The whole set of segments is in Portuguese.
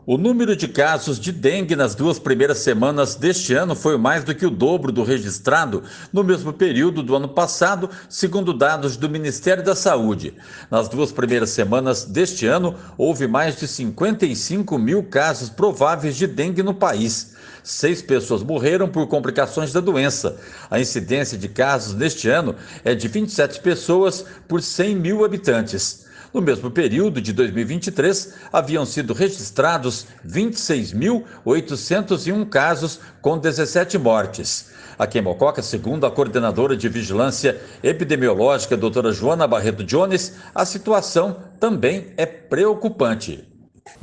O número de casos de dengue nas 2 primeiras semanas deste ano foi mais do que o dobro do registrado no mesmo período do ano passado, segundo dados do Ministério da Saúde. Nas 2 primeiras semanas deste ano, houve mais de 55 mil casos prováveis de dengue no país. 6 pessoas morreram por complicações da doença. A incidência de casos neste ano é de 27 pessoas por 100 mil habitantes. No mesmo período de 2023, haviam sido registrados 26.801 casos, com 17 mortes. Aqui em Mococa, segundo a coordenadora de Vigilância Epidemiológica, doutora Joana Barreto Jones, a situação também é preocupante.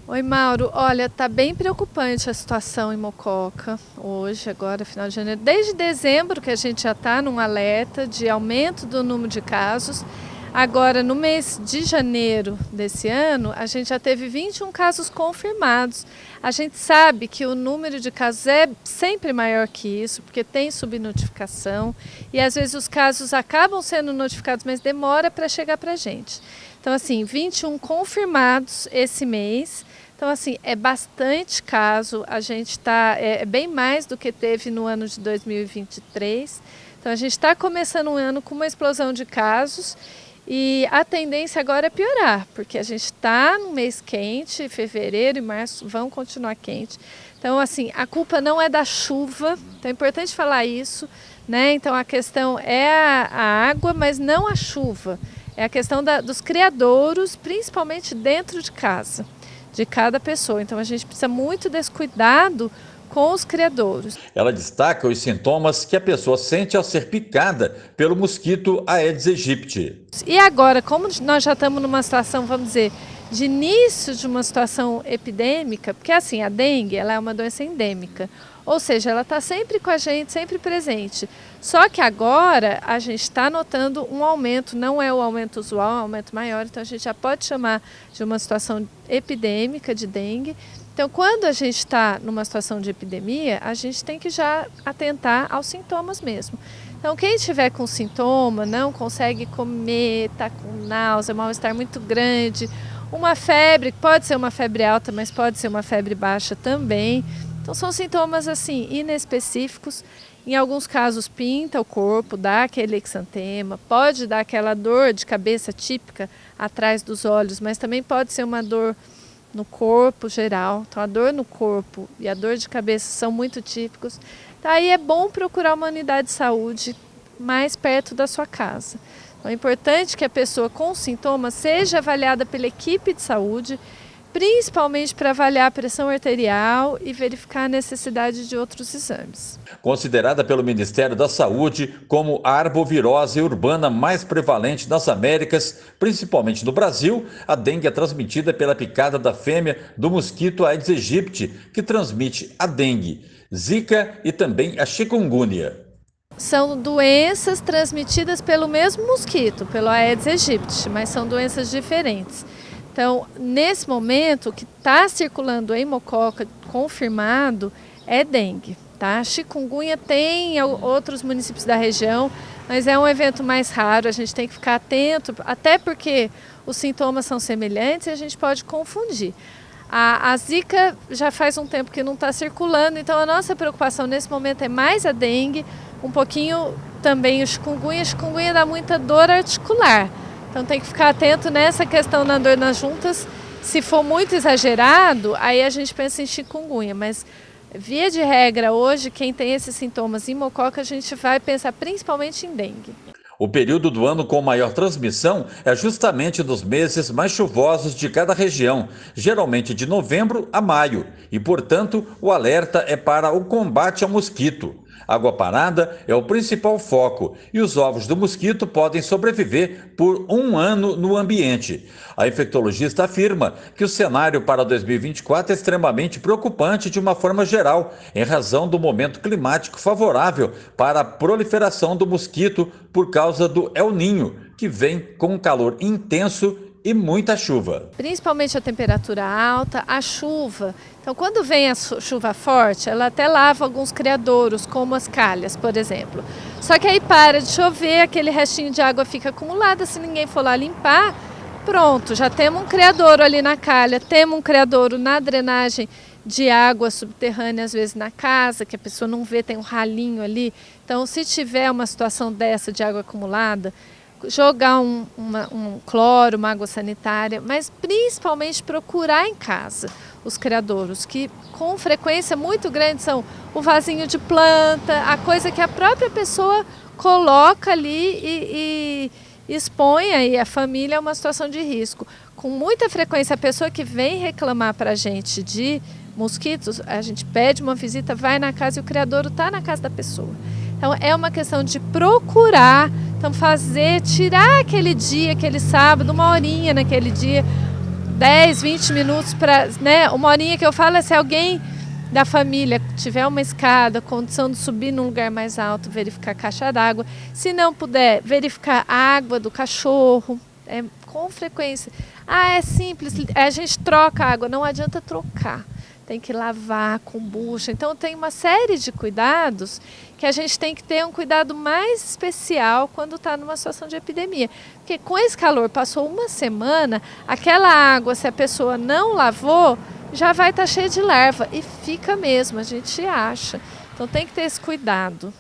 Oi, Mauro. Olha, tá bem preocupante a situação em Mococa hoje, agora, final de janeiro. Desde dezembro que a gente já está num alerta de aumento do número de casos. Agora, no mês de janeiro desse ano, a gente já teve 21 casos confirmados. A gente sabe que o número de casos é sempre maior que isso, porque tem subnotificação e às vezes os casos acabam sendo notificados, mas demora para chegar para a gente. Então, assim, 21 confirmados esse mês. Então, assim, é bastante caso. A gente está, é bem mais do que teve no ano de 2023. Então, a gente está começando um ano com uma explosão de casos. E a tendência agora é piorar, porque a gente está no mês quente, fevereiro e março vão continuar quente. Então, assim, a culpa não é da chuva, então é importante falar isso, né? Então, a questão é a água, mas não a chuva. É a questão dos criadouros, principalmente dentro de casa, de cada pessoa. Então, a gente precisa muito desse cuidado com os criadouros. Ela destaca os sintomas que a pessoa sente ao ser picada pelo mosquito Aedes aegypti. E agora, como nós já estamos numa situação, vamos dizer, de início de uma situação epidêmica, porque assim, a dengue ela é uma doença endêmica, ou seja, ela está sempre com a gente, sempre presente. Só que agora a gente está notando um aumento, não é o aumento usual, é um aumento maior, então a gente já pode chamar de uma situação epidêmica de dengue. Então, quando a gente está numa situação de epidemia, a gente tem que já atentar aos sintomas mesmo. Então, quem tiver com sintoma, não consegue comer, está com náusea, mal-estar muito grande, uma febre, pode ser uma febre alta, mas pode ser uma febre baixa também. Então, são sintomas assim inespecíficos. Em alguns casos pinta o corpo, dá aquele exantema, pode dar aquela dor de cabeça típica atrás dos olhos, mas também pode ser uma dor no corpo geral. Então, a dor no corpo e a dor de cabeça são muito típicos. Daí é bom procurar uma unidade de saúde mais perto da sua casa. Então, é importante que a pessoa com sintomas seja avaliada pela equipe de saúde, principalmente para avaliar a pressão arterial e verificar a necessidade de outros exames. Considerada pelo Ministério da Saúde como a arbovirose urbana mais prevalente nas Américas, principalmente no Brasil, a dengue é transmitida pela picada da fêmea do mosquito Aedes aegypti, que transmite a dengue, zika e também a chikungunya. São doenças transmitidas pelo mesmo mosquito, pelo Aedes aegypti, mas são doenças diferentes. Então, nesse momento, o que está circulando em Mococa, confirmado, é dengue. Tá? Chikungunya tem em outros municípios da região, mas é um evento mais raro, a gente tem que ficar atento, até porque os sintomas são semelhantes e a gente pode confundir. A zika já faz um tempo que não está circulando, então a nossa preocupação nesse momento é mais a dengue, um pouquinho também o chikungunya. Chikungunya dá muita dor articular. Então tem que ficar atento nessa questão da dor nas juntas. Se for muito exagerado, aí a gente pensa em chikungunya, mas via de regra hoje, quem tem esses sintomas em Mococa, a gente vai pensar principalmente em dengue. O período do ano com maior transmissão é justamente nos meses mais chuvosos de cada região, geralmente de novembro a maio, e, portanto, o alerta é para o combate ao mosquito. Água parada é o principal foco e os ovos do mosquito podem sobreviver por um ano no ambiente. A infectologista afirma que o cenário para 2024 é extremamente preocupante de uma forma geral, em razão do momento climático favorável para a proliferação do mosquito por causa do El Niño, que vem com um calor intenso e muita chuva. Principalmente a temperatura alta, a chuva. Então, quando vem a chuva forte, ela até lava alguns criadouros, como as calhas, por exemplo. Só que aí para de chover, aquele restinho de água fica acumulada, se ninguém for lá limpar, pronto, já temos um criadouro ali na calha, temos um criadouro na drenagem de água subterrânea, às vezes na casa, que a pessoa não vê, tem um ralinho ali. Então, se tiver uma situação dessa de água acumulada, jogar um cloro, uma água sanitária, mas principalmente procurar em casa os criadouros, que com frequência muito grande são o vasinho de planta, a coisa que a própria pessoa coloca ali e expõe aí a família a uma situação de risco. Com muita frequência, a pessoa que vem reclamar para a gente de mosquitos, a gente pede uma visita, vai na casa e o criadouro está na casa da pessoa. Então, é uma questão de procurar, então tirar aquele dia, aquele sábado, uma horinha naquele dia, 10, 20 minutos para, né, uma horinha que eu falo é se alguém da família tiver uma escada, condição de subir num lugar mais alto, verificar a caixa d'água. Se não puder, verificar a água do cachorro, com frequência. É simples, a gente troca a água, não adianta trocar. Tem que lavar com bucha. Então tem uma série de cuidados que a gente tem que ter um cuidado mais especial quando está numa situação de epidemia. Porque com esse calor, passou uma semana, aquela água, se a pessoa não lavou, já vai estar cheia de larva. E fica mesmo, a gente acha. Então tem que ter esse cuidado.